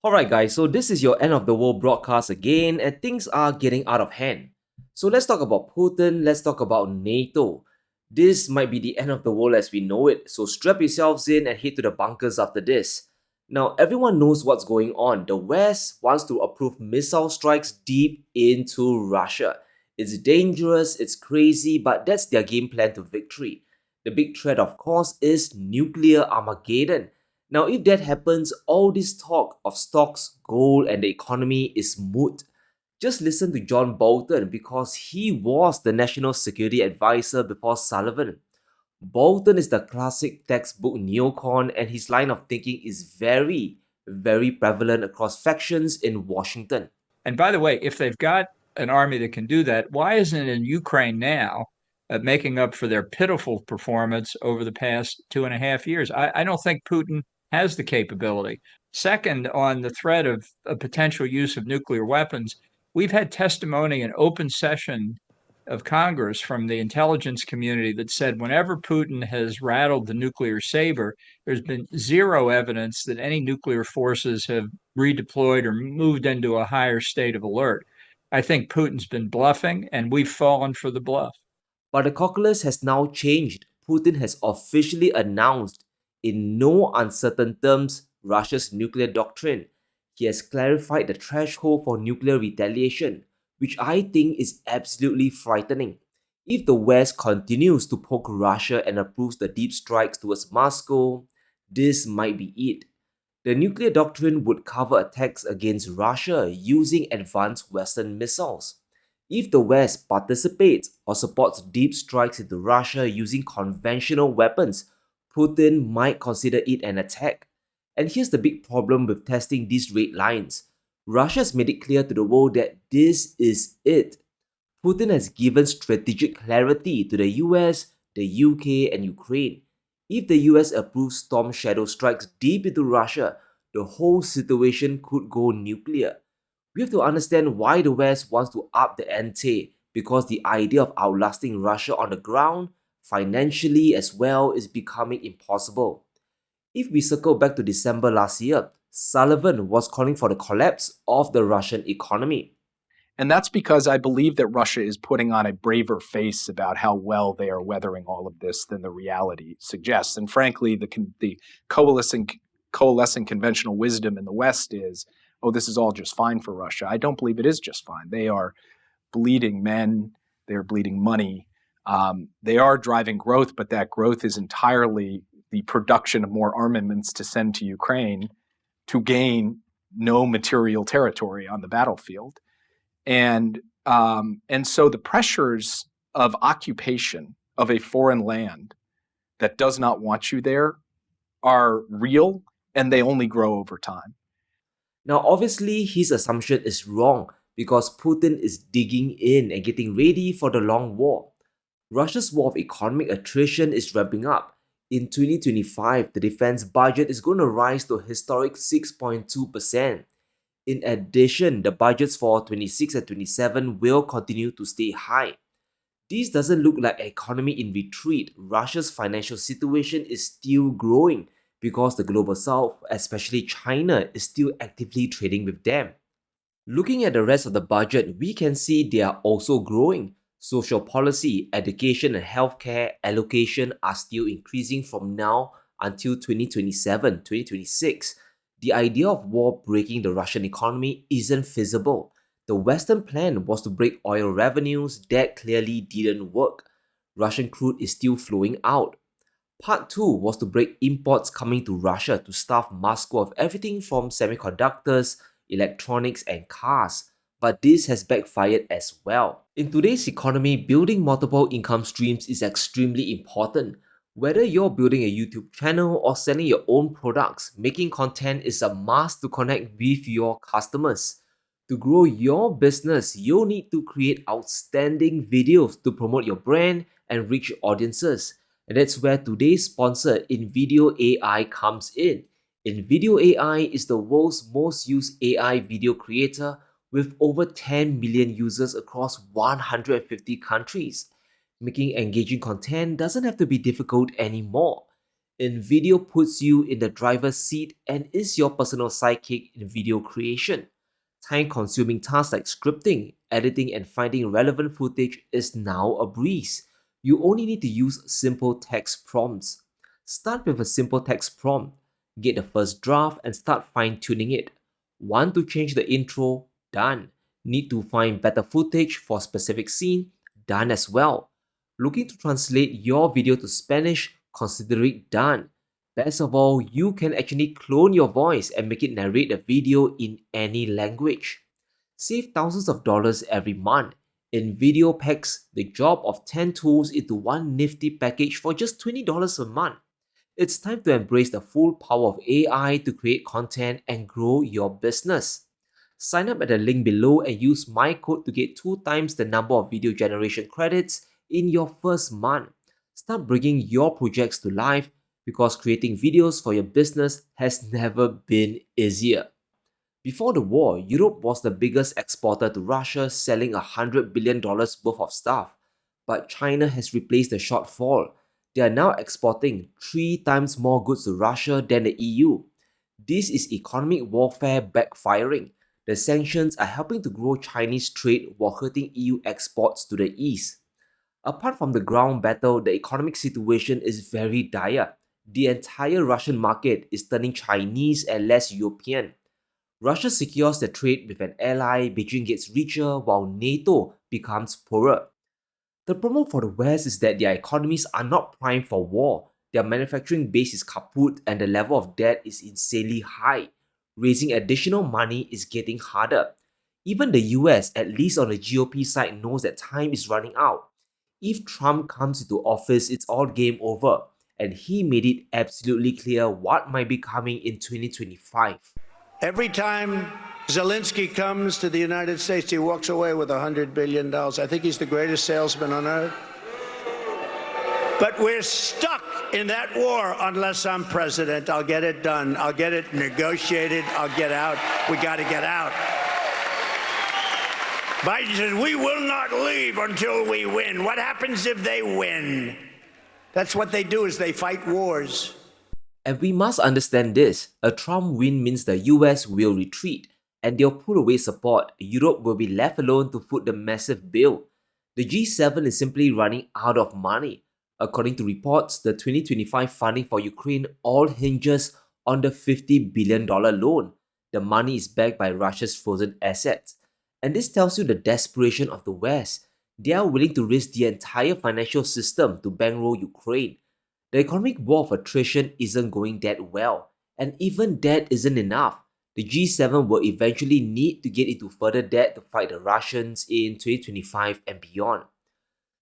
Alright guys, so this is your end of the world broadcast again and things are getting out of hand. So let's talk about Putin, let's talk about NATO. This might be the end of the world as we know it, so strap yourselves in and head to the bunkers after this. Now everyone knows what's going on. The West wants to approve missile strikes deep into Russia. It's dangerous, it's crazy, but that's their game plan to victory. The big threat of course is nuclear Armageddon. Now, if that happens, all this talk of stocks, gold, and the economy is moot. Just listen to John Bolton because he was the national security advisor before Sullivan. Bolton is the classic textbook neocon, and his line of thinking is very prevalent across factions in Washington. And by the way, if they've got an army that can do that, why isn't it in Ukraine now, making up for their pitiful performance over the past 2.5 years? I don't think Putin has the capability. Second, on the threat of a potential use of nuclear weapons, we've had testimony in open session of Congress from the intelligence community that said whenever Putin has rattled the nuclear saber, there's been zero evidence that any nuclear forces have redeployed or moved into a higher state of alert. I think Putin's been bluffing, and we've fallen for the bluff. But the calculus has now changed. Putin has officially announced, in no uncertain terms, Russia's nuclear doctrine. He has clarified the threshold for nuclear retaliation, which I think is absolutely frightening. If the West continues to poke Russia and approves the deep strikes towards Moscow, this might be it. The nuclear doctrine would cover attacks against Russia using advanced Western missiles. If the West participates or supports deep strikes into Russia using conventional weapons, Putin might consider it an attack. And here's the big problem with testing these red lines. Russia's made it clear to the world that this is it. Putin has given strategic clarity to the US, the UK, and Ukraine. If the US approves Storm Shadow strikes deep into Russia, the whole situation could go nuclear. We have to understand why the West wants to up the ante, because the idea of outlasting Russia on the ground, financially as well, is becoming impossible. If we circle back to December last year, Sullivan was calling for the collapse of the Russian economy. And that's because I believe that Russia is putting on a braver face about how well they are weathering all of this than the reality suggests. And frankly, the coalescing conventional wisdom in the West is, oh, this is all just fine for Russia. I don't believe it is just fine. They are bleeding men. They are bleeding money. They are driving growth, but that growth is entirely the production of more armaments to send to Ukraine to gain no material territory on the battlefield. And so the pressures of occupation of a foreign land that does not want you there are real, and they only grow over time. Now, obviously, his assumption is wrong because Putin is digging in and getting ready for the long war. Russia's war of economic attrition is ramping up. In 2025, the defense budget is going to rise to a historic 6.2%. In addition, the budgets for 26 and 27 will continue to stay high. This doesn't look like an economy in retreat. Russia's financial situation is still growing because the global south, especially China, is still actively trading with them. Looking at the rest of the budget, we can see they are also growing. Social policy, education, and healthcare allocation are still increasing from now until 2027, 2026. The idea of war breaking the Russian economy isn't feasible. The Western plan was to break oil revenues. That clearly didn't work. Russian crude is still flowing out. Part 2 was to break imports coming to Russia to starve Moscow of everything from semiconductors, electronics, and cars. But this has backfired as well. In today's economy, building multiple income streams is extremely important. Whether you're building a YouTube channel or selling your own products, making content is a must to connect with your customers. To grow your business, you'll need to create outstanding videos to promote your brand and reach audiences. And that's where today's sponsor, Invideo AI, comes in. Invideo AI is the world's most used AI video creator with over 10 million users across 150 countries. Making engaging content doesn't have to be difficult anymore. Invideo puts you in the driver's seat and is your personal sidekick in video creation. Time-consuming tasks like scripting, editing, and finding relevant footage is now a breeze. You only need to use simple text prompts. Start with a simple text prompt. Get the first draft and start fine-tuning it. Want to change the intro? Done. Need to find better footage for a specific scene? Done as well. Looking to translate your video to Spanish? Consider it done. Best of all, you can actually clone your voice and make it narrate the video in any language. Save thousands of dollars every month. Invideo packs the job of 10 tools into one nifty package for just $20 a month. It's time to embrace the full power of AI to create content and grow your business. Sign up at the link below and use my code to get 2 times the number of video generation credits in your first month. Start bringing your projects to life because creating videos for your business has never been easier. Before the war, Europe was the biggest exporter to Russia, selling $100 billion worth of stuff. But China has replaced the shortfall. They are now exporting 3 times more goods to Russia than the EU. This is economic warfare backfiring. The sanctions are helping to grow Chinese trade while hurting EU exports to the east. Apart from the ground battle, the economic situation is very dire. The entire Russian market is turning Chinese and less European. Russia secures the trade with an ally, Beijing gets richer while NATO becomes poorer. The problem for the West is that their economies are not primed for war. Their manufacturing base is kaput and the level of debt is insanely high. Raising additional money is getting harder. Even the US, at least on the GOP side, knows that time is running out. If Trump comes into office, it's all game over, and he made it absolutely clear what might be coming in 2025. Every time Zelensky comes to the United States, he walks away with $100 billion. I think he's the greatest salesman on earth. But we're stuck in that war unless I'm president. I'll get it done. I'll get it negotiated. I'll get out. We got to get out. Biden says, we will not leave until we win. What happens if they win? That's what they do, is they fight wars. And we must understand this. A Trump win means the US will retreat, and they'll pull away support. Europe will be left alone to foot the massive bill. The G7 is simply running out of money. According to reports, the 2025 funding for Ukraine all hinges on the $50 billion loan. The money is backed by Russia's frozen assets. And this tells you the desperation of the West. They are willing to risk the entire financial system to bankroll Ukraine. The economic war of attrition isn't going that well, and even that isn't enough. The G7 will eventually need to get into further debt to fight the Russians in 2025 and beyond.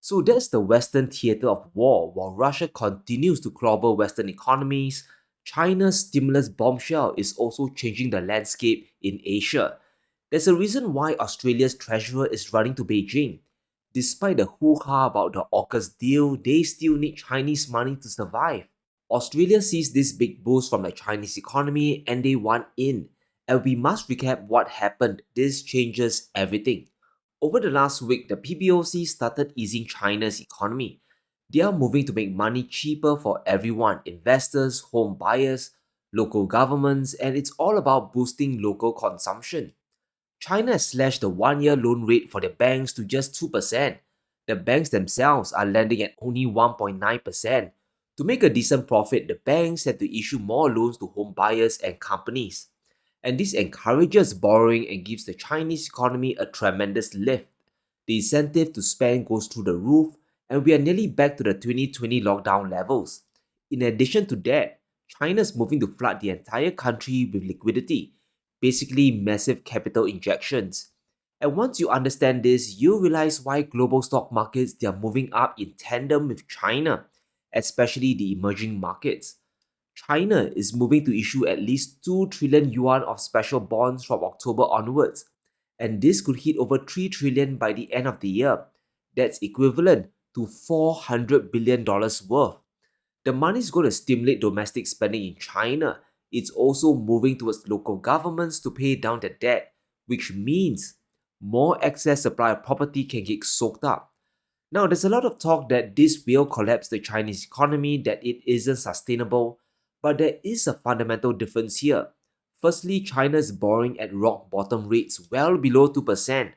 So that's the Western theatre of war. While Russia continues to clobber Western economies, China's stimulus bombshell is also changing the landscape in Asia. There's a reason why Australia's treasurer is running to Beijing. Despite the hoo-ha about the AUKUS deal, they still need Chinese money to survive. Australia sees this big boost from the Chinese economy and they want in. And we must recap what happened. This changes everything. Over the last week, the PBOC started easing China's economy. They are moving to make money cheaper for everyone, investors, home buyers, local governments, and it's all about boosting local consumption. China has slashed the 1-year loan rate for their banks to just 2%. The banks themselves are lending at only 1.9%. To make a decent profit, the banks had to issue more loans to home buyers and companies. And this encourages borrowing and gives the Chinese economy a tremendous lift. The incentive to spend goes through the roof, and we are nearly back to the 2020 lockdown levels. In addition to that, China is moving to flood the entire country with liquidity. Basically massive capital injections. And once you understand this, you realize why global stock markets they are moving up in tandem with China, especially the emerging markets. China is moving to issue at least 2 trillion yuan of special bonds from October onwards, and this could hit over 3 trillion by the end of the year. That's equivalent to $400 billion worth. The money is going to stimulate domestic spending in China. It's also moving towards local governments to pay down their debt, which means more excess supply of property can get soaked up. Now, there's a lot of talk that this will collapse the Chinese economy, that it isn't sustainable, but there is a fundamental difference here. Firstly, China is borrowing at rock bottom rates well below 2%,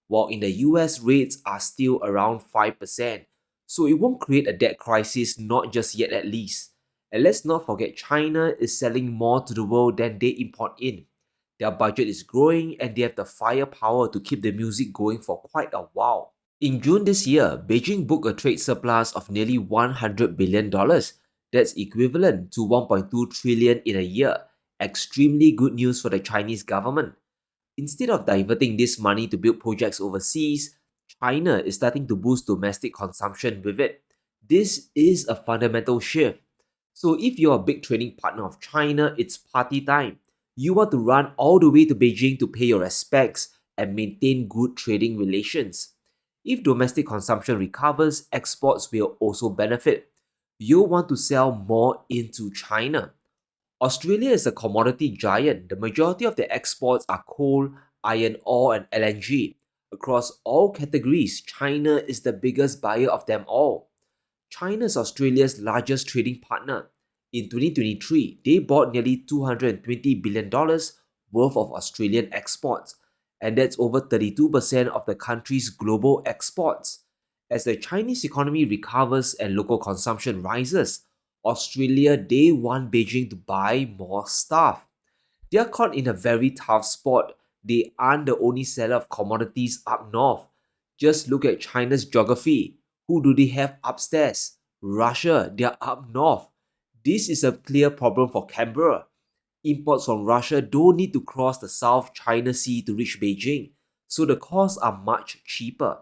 while in the US rates are still around 5%. So it won't create a debt crisis, not just yet at least. And let's not forget, China is selling more to the world than they import in. Their budget is growing and they have the firepower to keep the music going for quite a while. In June this year, Beijing booked a trade surplus of nearly $100 billion. That's equivalent to 1.2 trillion in a year. Extremely good news for the Chinese government. Instead of diverting this money to build projects overseas, China is starting to boost domestic consumption with it. This is a fundamental shift. So if you're a big trading partner of China, it's party time. You want to run all the way to Beijing to pay your respects and maintain good trading relations. If domestic consumption recovers, exports will also benefit. You'll want to sell more into China. Australia is a commodity giant. The majority of their exports are coal, iron ore, and LNG. Across all categories, China is the biggest buyer of them all. China is Australia's largest trading partner. In 2023, they bought nearly $220 billion worth of Australian exports, and that's over 32% of the country's global exports. As the Chinese economy recovers and local consumption rises, Australia, they want Beijing to buy more stuff. They are caught in a very tough spot. They aren't the only seller of commodities up north. Just look at China's geography. Who do they have upstairs? Russia, they are up north. This is a clear problem for Canberra. Imports from Russia don't need to cross the South China Sea to reach Beijing, so the costs are much cheaper.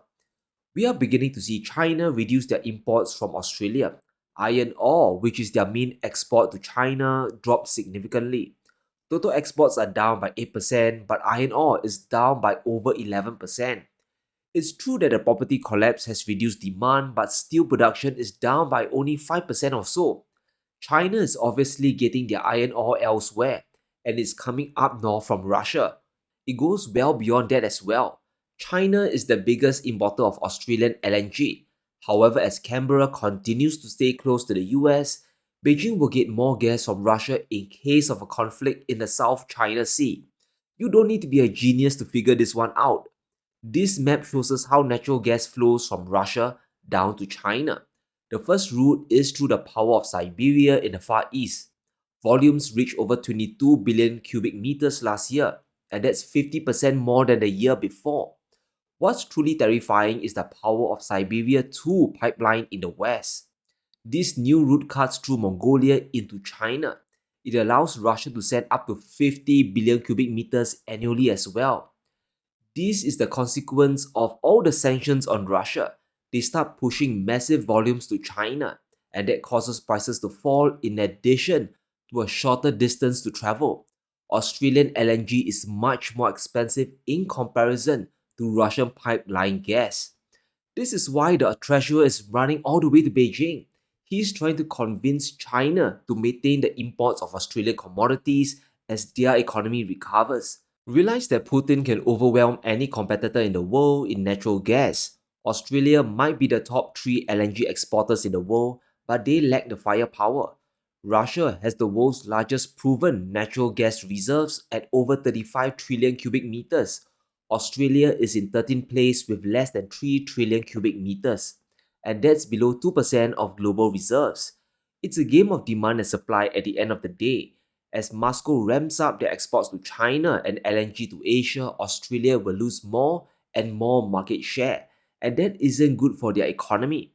We are beginning to see China reduce their imports from Australia. Iron ore, which is their main export to China, dropped significantly. Total exports are down by 8%, but iron ore is down by over 11%. It's true that the property collapse has reduced demand, but steel production is down by only 5% or so. China is obviously getting their iron ore elsewhere, and it's coming up north from Russia. It goes well beyond that as well. China is the biggest importer of Australian LNG. However, as Canberra continues to stay close to the US, Beijing will get more gas from Russia in case of a conflict in the South China Sea. You don't need to be a genius to figure this one out. This map shows us how natural gas flows from Russia down to China. The first route is through the power of Siberia in the Far East. Volumes reached over 22 billion cubic meters last year, and that's 50% more than the year before. What's truly terrifying is the power of Siberia 2 pipeline in the west. This new route cuts through Mongolia into China. It allows Russia to send up to 50 billion cubic meters annually as well. This is the consequence of all the sanctions on Russia. They start pushing massive volumes to China, and that causes prices to fall in addition to a shorter distance to travel. Australian LNG is much more expensive in comparison to Russian pipeline gas. This is why the treasurer is running all the way to Beijing. He's trying to convince China to maintain the imports of Australian commodities as their economy recovers. Realize that Putin can overwhelm any competitor in the world in natural gas. Australia might be the top 3 LNG exporters in the world, but they lack the firepower. Russia has the world's largest proven natural gas reserves at over 35 trillion cubic meters. Australia is in 13th place with less than 3 trillion cubic meters, and that's below 2% of global reserves. It's a game of demand and supply at the end of the day. As Moscow ramps up their exports to China and LNG to Asia, Australia will lose more and more market share, and that isn't good for their economy.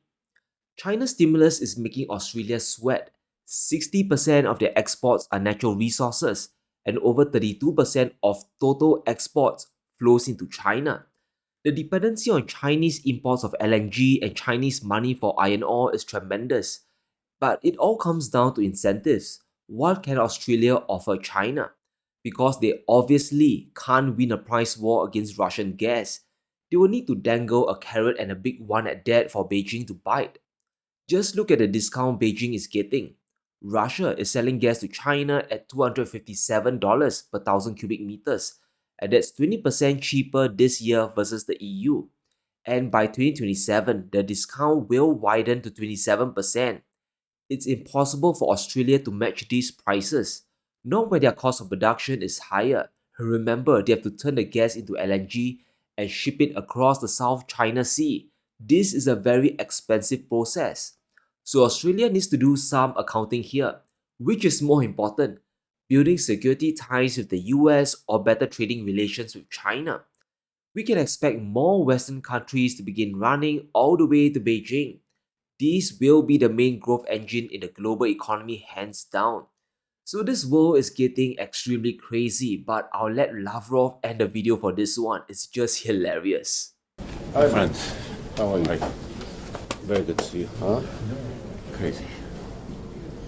China's stimulus is making Australia sweat. 60% of their exports are natural resources, and over 32% of total exports flows into China. The dependency on Chinese imports of LNG and Chinese money for iron ore is tremendous. But it all comes down to incentives. What can Australia offer China? Because they obviously can't win a price war against Russian gas, they will need to dangle a carrot and a big one at that for Beijing to bite. Just look at the discount Beijing is getting. Russia is selling gas to China at $257 per thousand cubic meters, and that's 20% cheaper this year versus the EU. and by 2027, the discount will widen to 27%. It's impossible for Australia to match these prices, not when their cost of production is higher. Remember, they have to turn the gas into LNG and ship it across the South China Sea. This is a very expensive process. So Australia needs to do some accounting here. Which is more important, building security ties with the US or better trading relations with China? We can expect more Western countries to begin running all the way to Beijing. These will be the main growth engine in the global economy, hands down. So this world is getting extremely crazy, but I'll let Lavrov end the video for this one. It's just hilarious. Hi, friends. How are you? Hi. Very good to see you. Huh? Crazy.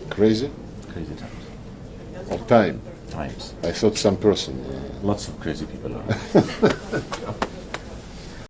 Crazy? Crazy times. Or time? Times. I thought some person. Lots of crazy people around.